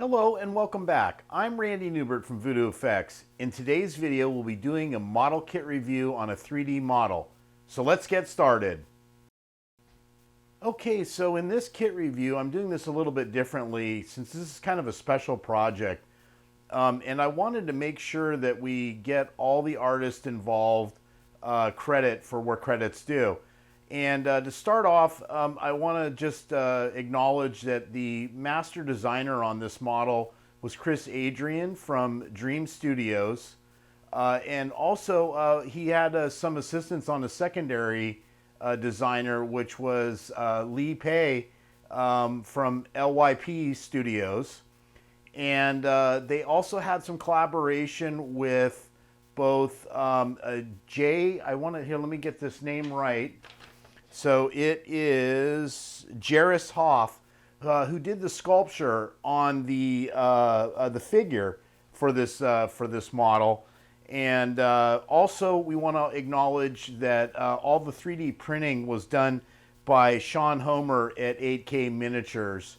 Hello and welcome back. I'm Randy Newbert from VoodooFX. In today's video, we'll be doing a model kit review on a 3D model. So let's get started. Okay, so in this kit review, I'm doing this a little bit differently since this is kind of a special project. And I wanted to make sure that we get all the artists involved credit for where credit's due. And to start off, I want to just acknowledge that the master designer on this model was Chris Adrian from Dream Studios. And also he had some assistance on the secondary designer, which was Lee Pei from LYP Studios. And they also had some collaboration with both Jay, here, let me get this name right. So it is Jairus Hoff, who did the sculpture on the figure for this model, and also we want to acknowledge that all the 3D printing was done by Sean Homer at 8K Miniatures.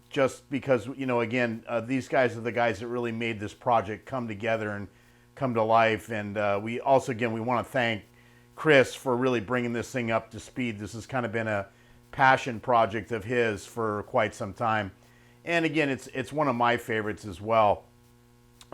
Just because, you know, again, these guys are the guys that really made this project come together and come to life, and we also, again, we want to thank Chris for really bringing this thing up to speed. This has kind of been a passion project of his for quite some time. And again, it's one of my favorites as well.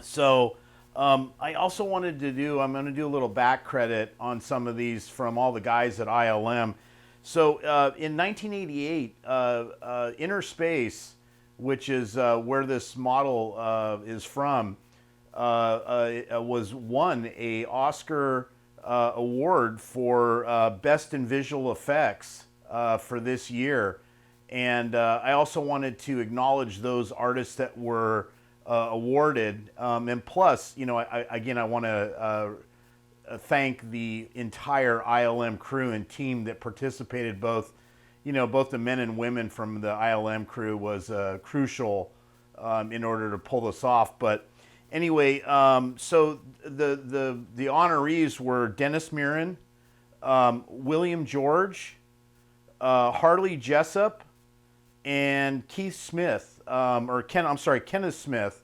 So I also wanted to I'm going to do a little back credit on some of these from all the guys at ILM. So in 1988, Innerspace, which is where this model is from, was won a Oscar award for Best in Visual Effects for this year. And I also wanted to acknowledge those artists that were awarded. And plus, you know, I want to thank the entire ILM crew and team that participated, both the men and women from the ILM crew was crucial in order to pull this off. But anyway, so the honorees were Dennis Mirren, William George, Harley Jessup, and Keith Smith, Kenneth Smith,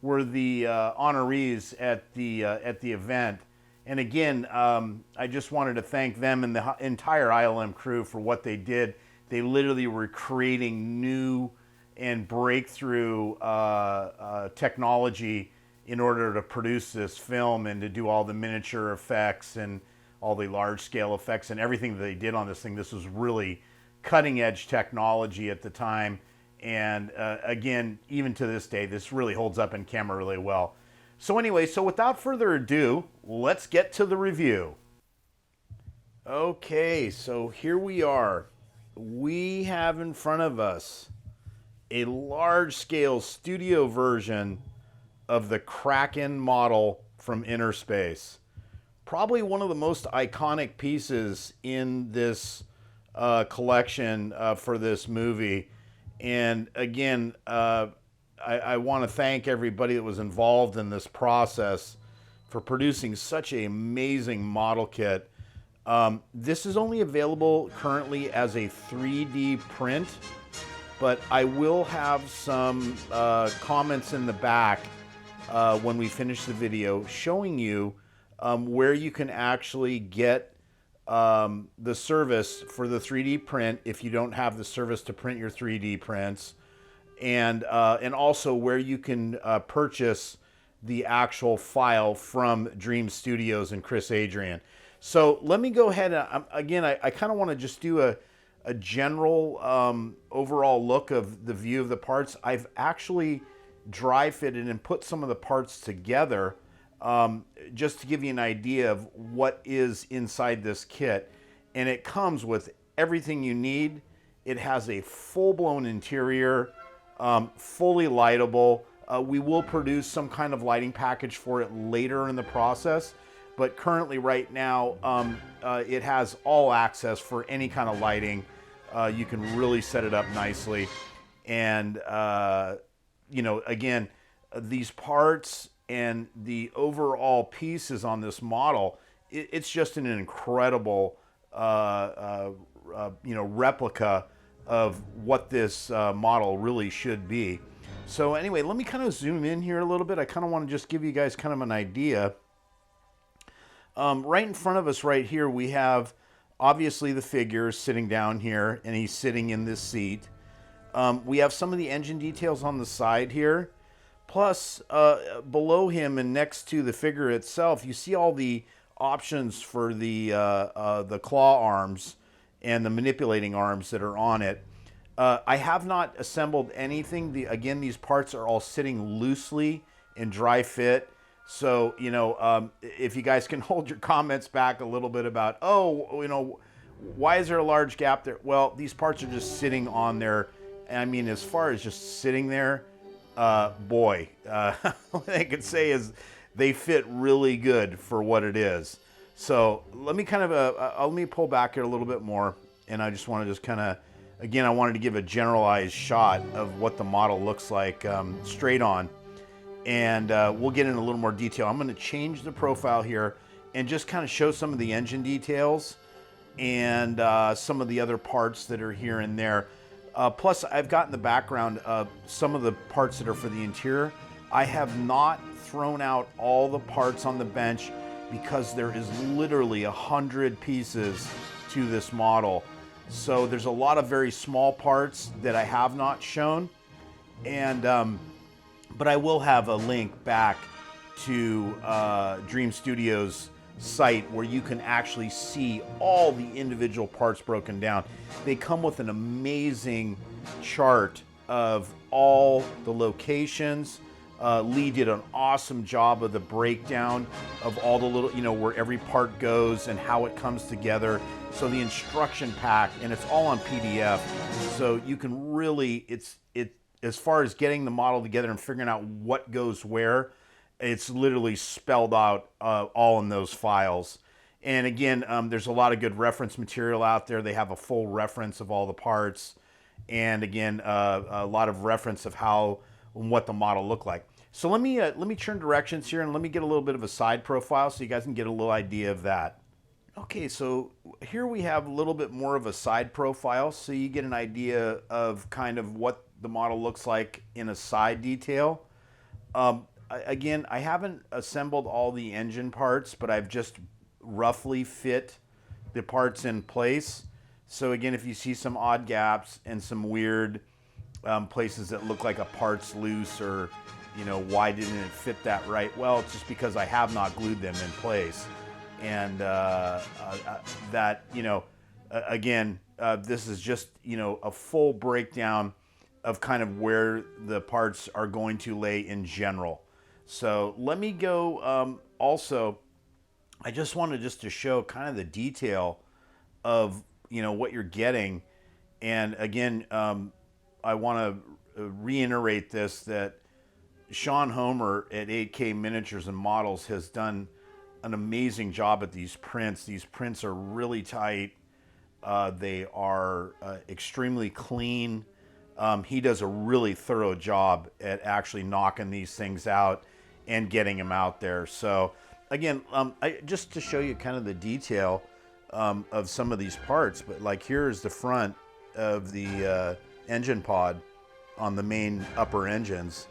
were the honorees at the event. And again, I just wanted to thank them and the entire ILM crew for what they did. They literally were creating new and breakthrough technology in order to produce this film and to do all the miniature effects and all the large scale effects and everything that they did on this thing. This was really cutting edge technology at the time. And again, even to this day, this really holds up in camera really well. So anyway, so without further ado, let's get to the review. Okay, so here we are. We have in front of us a large scale studio version of the Kraken model from Innerspace. Probably one of the most iconic pieces in this collection for this movie. And again, I want to thank everybody that was involved in this process for producing such an amazing model kit. This is only available currently as a 3D print, but I will have some comments in the back when we finish the video showing you where you can actually get the service for the 3D print if you don't have the service to print your 3D prints, and also where you can purchase the actual file from Dream Studios and Chris Adrian. So let me go ahead and again, I kind of want to just do a general overall look of the view of the parts. I've actually dry fitted and put some of the parts together just to give you an idea of what is inside this kit. And it comes with everything you need. It has a full-blown interior, fully lightable. We will produce some kind of lighting package for it later in the process, but currently right now it has all access for any kind of lighting. You can really set it up nicely. And you know, again, these parts and the overall pieces on this model, it's just an incredible replica of what this model really should be. So anyway, let me kind of zoom in here a little bit. I kind of want to just give you guys kind of an idea. Right in front of us right here, we have obviously the figure sitting down here, and he's sitting in this seat. We have some of the engine details on the side here. Plus, below him and next to the figure itself, you see all the options for the claw arms and the manipulating arms that are on it. I have not assembled anything. Again, these parts are all sitting loosely in dry fit. So, you know, if you guys can hold your comments back a little bit about, oh, you know, why is there a large gap there? Well, these parts are just sitting on there. I mean, as far as just sitting there, boy, what I can say is they fit really good for what it is. So let me kind of, let me pull back here a little bit more. And I just want to just kind of, again, I wanted to give a generalized shot of what the model looks like straight on. And we'll get into a little more detail. I'm going to change the profile here and just kind of show some of the engine details and some of the other parts that are here and there. Plus, I've got in the background some of the parts that are for the interior. I have not thrown out all the parts on the bench because there is literally 100 pieces to this model. So there's a lot of very small parts that I have not shown. And but I will have a link back to Dream Studios site where you can actually see all the individual parts broken down. They come with an amazing chart of all the locations. Lee did an awesome job of the breakdown of all the little, you know, where every part goes and how it comes together. So the instruction pack, and it's all on PDF. So you can really, as far as getting the model together and figuring out what goes where, it's literally spelled out all in those files. And again, there's a lot of good reference material out there. They have a full reference of all the parts. And again, a lot of reference of how and what the model looked like. So let me turn directions here and let me get a little bit of a side profile so you guys can get a little idea of that. Okay, so here we have a little bit more of a side profile so you get an idea of kind of what the model looks like in a side detail. Again, I haven't assembled all the engine parts, but I've just roughly fit the parts in place. So again, if you see some odd gaps and some weird places that look like a part's loose or, you know, why didn't it fit that right? Well, it's just because I have not glued them in place. And that, you know, again, this is just, you know, a full breakdown of kind of where the parts are going to lay in general. So let me go, also, I just wanted just to show kind of the detail of, you know, what you're getting. And again, I want to reiterate this, that Sean Homer at 8K Miniatures and Models has done an amazing job at these prints. These prints are really tight. They are extremely clean. He does a really thorough job at actually knocking these things out and getting them out there. So again, just to show you kind of the detail of some of these parts, but like here's the front of the engine pod on the main upper engines.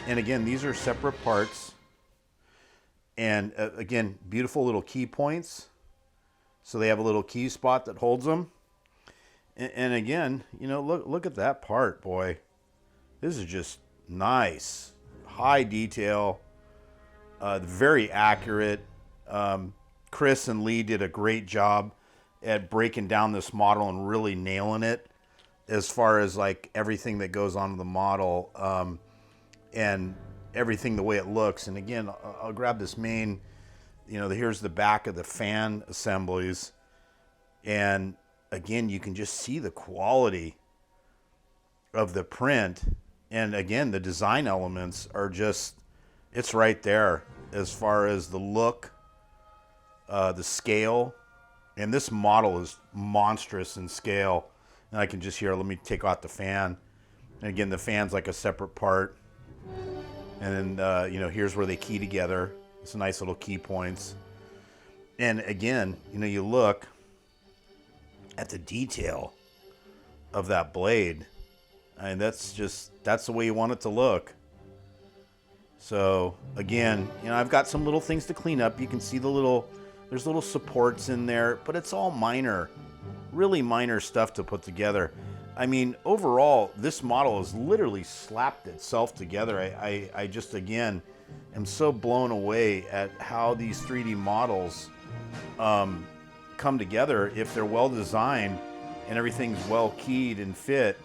And again, these are separate parts. And again, beautiful little key points. So they have a little key spot that holds them. And again, you know, look at that part, boy. This is just nice. High detail. Very accurate. Chris and Lee did a great job at breaking down this model and really nailing it as far as like everything that goes on the model and everything the way it looks. And again, I'll grab this main, you know, here's the back of the fan assemblies. And again, you can just see the quality of the print. And again, the design elements are just, it's right there as far as the look, the scale. And this model is monstrous in scale. And I can just hear, let me take out the fan. And again, the fan's like a separate part. And then, you know, here's where they key together. It's nice little key points. And again, you know, you look at the detail of that blade. And that's the way you want it to look. So again, I've got some little things to clean up. You can see there's little supports in there, but it's all minor, really minor stuff to put together. I mean, overall, this model has literally slapped itself together. I just, again, am so blown away at how these 3D models come together. If they're well designed and everything's well keyed and fit,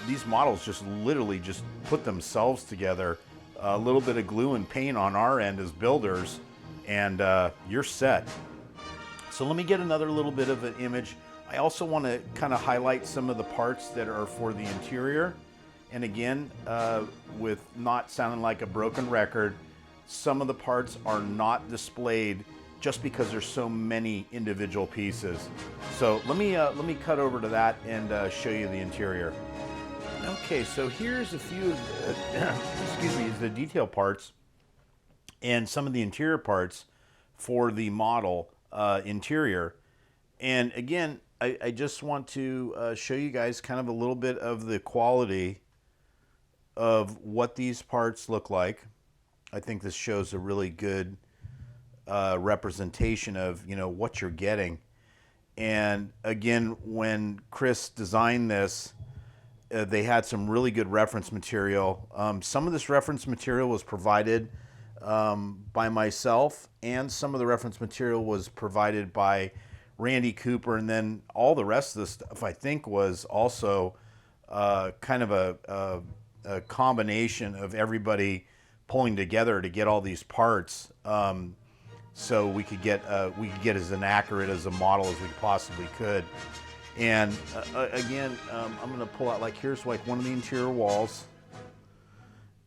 these models just literally just put themselves together. A little bit of glue and paint on our end as builders, and you're set. So let me get another little bit of an image. I also want to kind of highlight some of the parts that are for the interior. And again, with not sounding like a broken record, some of the parts are not displayed just because there's so many individual pieces. So let me cut over to that and show you the interior. Okay, so here's a few of the detail parts and some of the interior parts for the model interior. And again, I just want to show you guys kind of a little bit of the quality of what these parts look like. I think this shows a really good representation of what you're getting. And again, when Chris designed this, they had some really good reference material. Some of this reference material was provided by myself, and some of the reference material was provided by Randy Cooper, and then all the rest of the stuff I think was also kind of a combination of everybody pulling together to get all these parts, so we could get as inaccurate as a model as we possibly could. And again, I'm going to pull out, here's one of the interior walls,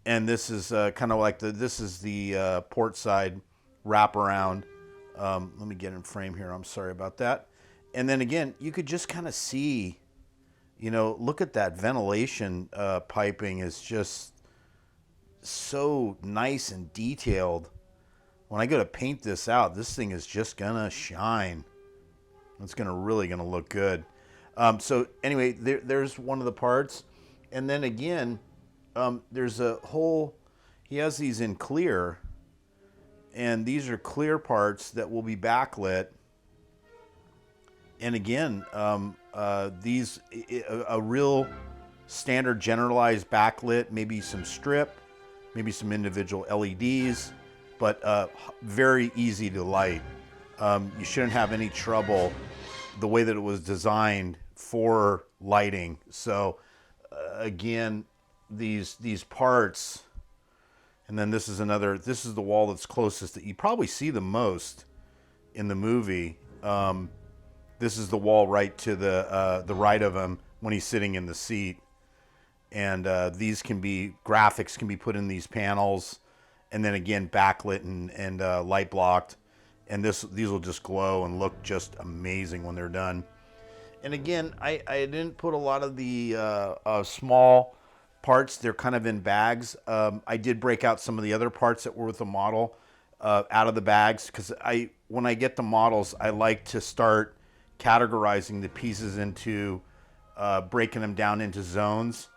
and this is kind of like this is the port side wraparound. Let me get in frame here. I'm sorry about that. And then again, you could just kind of see, look at that ventilation piping is just so nice and detailed. When I go to paint this out, this thing is just gonna shine. It's really gonna look good. So anyway, there's one of the parts, and then again, there's a whole. He has these in clear, and these are clear parts that will be backlit. And again, these a real standard generalized backlit, maybe some strip, maybe some individual LEDs, but very easy to light. You shouldn't have any trouble the way that it was designed for lighting. So again, these parts, and then this is the wall that's closest that you probably see the most in the movie. This is the wall right to the right of him when he's sitting in the seat. And these graphics can be put in these panels, and then again backlit and light blocked. And these will just glow and look just amazing when they're done. And again, I didn't put a lot of the small parts. They're kind of in bags. I did break out some of the other parts that were with the model out of the bags, because when I get the models, I like to start categorizing the pieces into breaking them down into zones.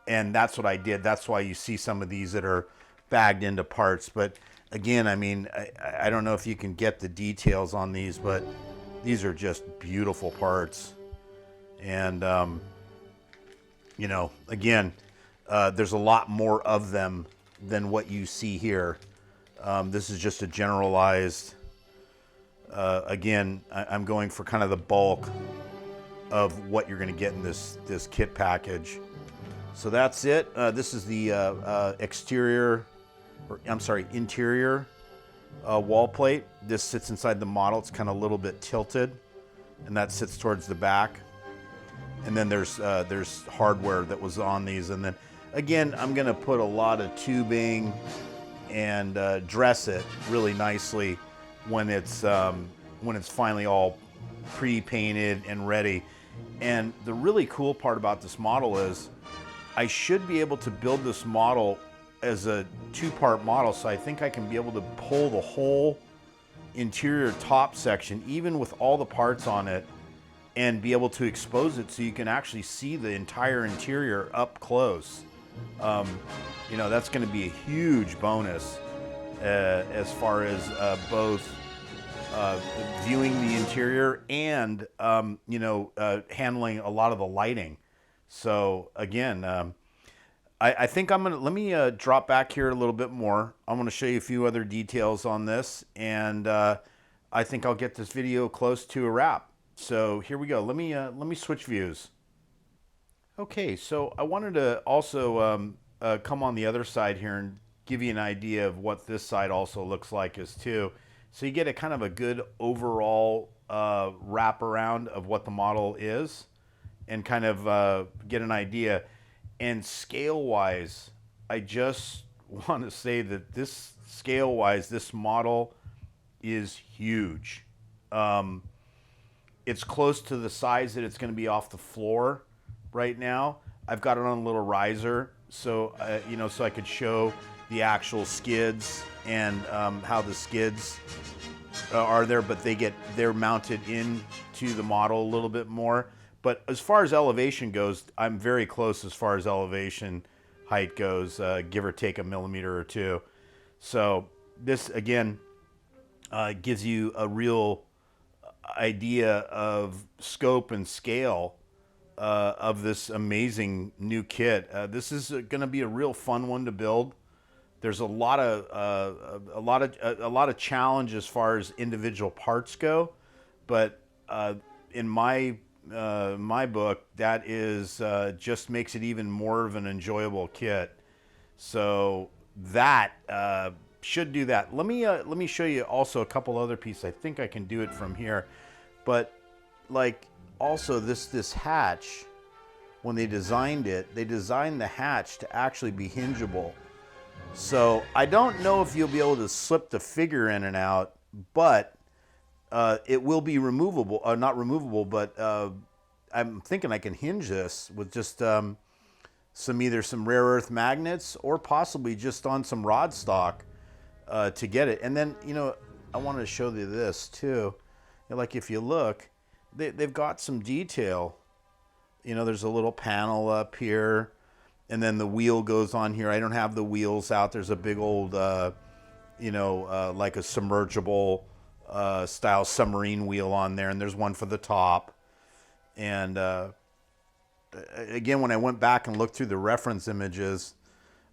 And that's what I did. That's why you see some of these that are bagged into parts. But again, I mean, I don't know if you can get the details on these, but these are just beautiful parts. And, again, there's a lot more of them than what you see here. This is just a generalized, again, I'm going for kind of the bulk of what you're going to get in this kit package. So that's it. This is the interior wall plate. This sits inside the model. It's kind of a little bit tilted, and that sits towards the back. And then there's hardware that was on these. And then again, I'm going to put a lot of tubing and dress it really nicely when it's finally all pre-painted and ready. And the really cool part about this model is I should be able to build this model as a two-part model, so I think I can be able to pull the whole interior top section, even with all the parts on it, and be able to expose it so you can actually see the entire interior up close. You know, that's going to be a huge bonus as far as both viewing the interior and you know, handling a lot of the lighting. So again, I think I'm gonna, let me drop back here a little bit more. I'm gonna show you a few other details on this, and I think I'll get this video close to a wrap. So here we go. Let me switch views. Okay, so I wanted to also come on the other side here and give you an idea of what this side also looks like as too. So you get a kind of a good overall wrap around of what the model is, and kind of get an idea. And scale-wise, I just want to say that this scale-wise, this model is huge. It's close to the size that it's going to be off the floor right now. I've got it on a little riser, so you know, so I could show the actual skids and how the skids are there, but they're mounted into the model a little bit more. But as far as elevation goes, I'm very close as far as elevation height goes, give or take a millimeter or two. So this, again, gives you a real idea of scope and scale of this amazing new kit. This is going to be a real fun one to build. There's a lot of challenge as far as individual parts go, but in my book, that is just makes it even more of an enjoyable kit. So that should do that. Let me show you also a couple other pieces. I think I can do it from here, but like also this hatch, when they designed it, they designed the hatch to actually be hingeable. So I don't know if you'll be able to slip the figure in and out, but it will be removable, not removable, but I'm thinking I can hinge this with just either some rare earth magnets or possibly just on some rod stock to get it. And then, you know, I wanted to show you this too. Like if you look, they've got some detail. You know, there's a little panel up here, and then the wheel goes on here. I don't have the wheels out. There's a big old, you know, like a submergible style submarine wheel on there, and there's one for the top. And again, when I went back and looked through the reference images,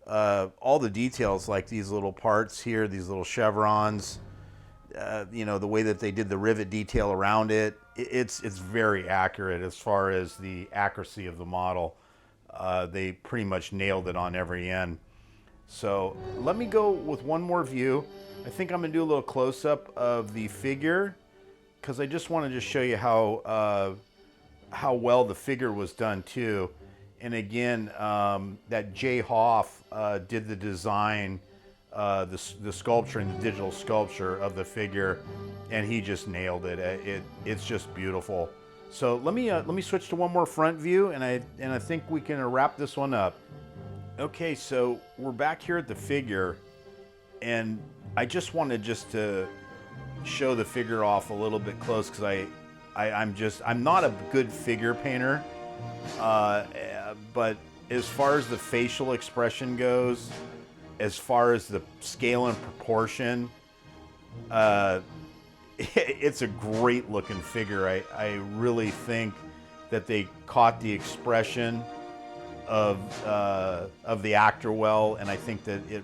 all the details, like these little parts here, these little chevrons, you know, the way that they did the rivet detail around it, it's very accurate as far as the accuracy of the model. They pretty much nailed it on every end. So let me go with one more view. I think I'm gonna do a little close-up of the figure, because I just want to just show you how well the figure was done too. And again, that Jay Hoff did the design, the sculpture and the digital sculpture of the figure, and he just nailed it. It's just beautiful. So let me switch to one more front view, and I think we can wrap this one up. Okay, so we're back here at the figure, and I just wanted to show the figure off a little bit close, because I'm not a good figure painter, but as far as the facial expression goes, as far as the scale and proportion, it's a great looking figure. I really think that they caught the expression of the actor well, and I think that it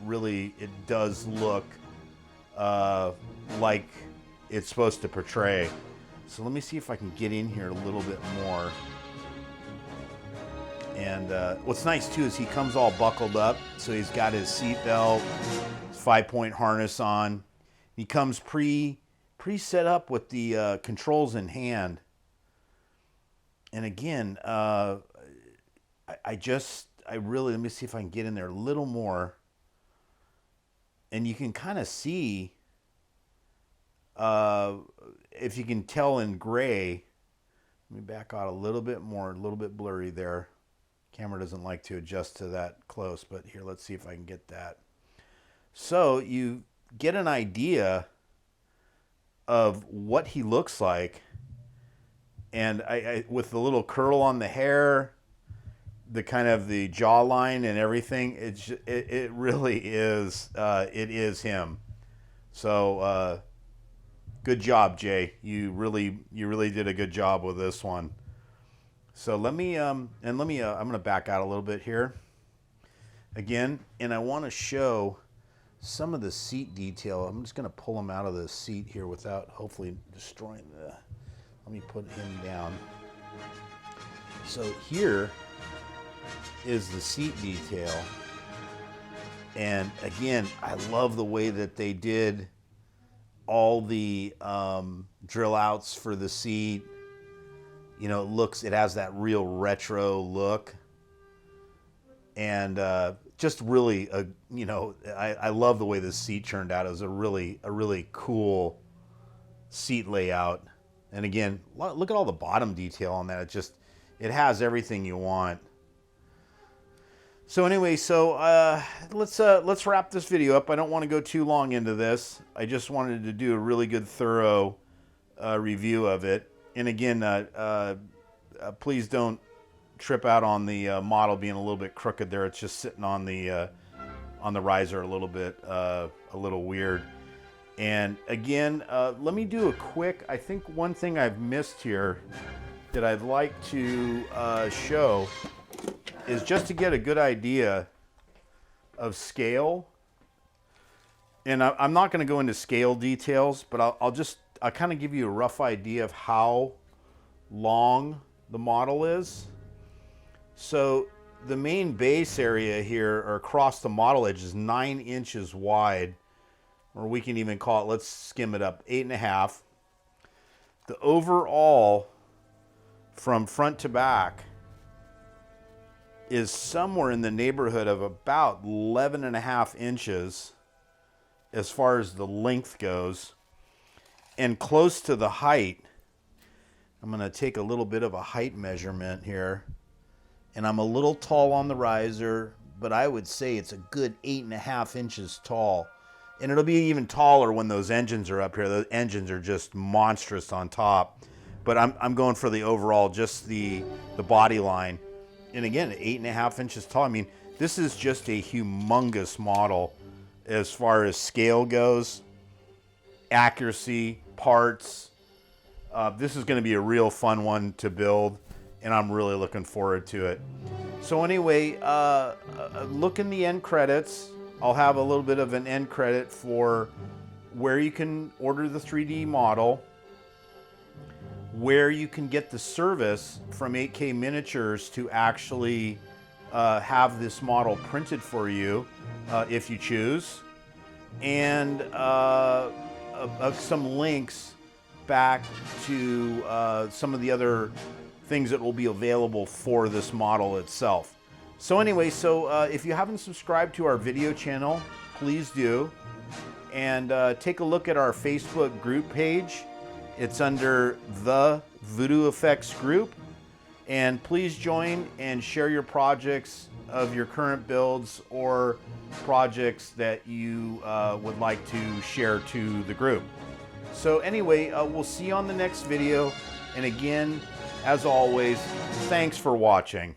does look like it's supposed to portray. So let me see if I can get in here a little bit more. And what's nice too is he comes all buckled up, so he's got his seat belt, his 5-point harness on. He comes pre-set up with the controls in hand. And again, I really, let me see if I can get in there a little more. And you can kind of see, if you can tell in gray, let me back out a little bit more, a little bit blurry there. Camera doesn't like to adjust to that close, but here, let's see if I can get that. So you get an idea of what he looks like And with the little curl on the hair, the kind of the jawline and everything, it really is, it is him. So good job, Jay. You really did a good job with this one. So let me I'm going to back out a little bit here again, and I want to show some of the seat detail. I'm just going to pull him out of the seat here without hopefully destroying the. Let me put him down. So here is the seat detail, and again, I love the way that they did all the drill outs for the seat. You know, it has that real retro look, and just really, you know, I love the way this seat turned out. It was a really cool seat layout. And again, look at all the bottom detail on that. It has everything you want. So anyway, let's wrap this video up. I don't want to go too long into this. I just wanted to do a really good, thorough review of it. And again, please don't trip out on the model being a little bit crooked there. It's just sitting on the riser a little weird. And again, let me do a quick, I think one thing I've missed here that I'd like to show is just to get a good idea of scale. And I'm not going to go into scale details, but I'll kind of give you a rough idea of how long the model is. So the main base area here, or across the model edge, is 9 inches wide. Or we can even call it, let's skim it up, 8.5. The overall, from front to back, is somewhere in the neighborhood of about 11.5 inches as far as the length goes. And close to the height, I'm going to take a little bit of a height measurement here. And I'm a little tall on the riser, but I would say it's a good 8.5 inches tall. And it'll be even taller when those engines are up here. Those engines are just monstrous on top. But I'm going for the overall, just the body line. And again, 8.5 inches tall. I mean, this is just a humongous model as far as scale goes, accuracy, parts. This is going to be a real fun one to build, and I'm really looking forward to it. So anyway, look in the end credits. I'll have a little bit of an end credit for where you can order the 3D model, where you can get the service from 8K Miniatures to actually have this model printed for you if you choose, and some links back to some of the other things that will be available for this model itself. So anyway, if you haven't subscribed to our video channel, please do. And take a look at our Facebook group page. It's under the VoodooFX group. And please join and share your projects of your current builds or projects that you would like to share to the group. So anyway, we'll see you on the next video. And again, as always, thanks for watching.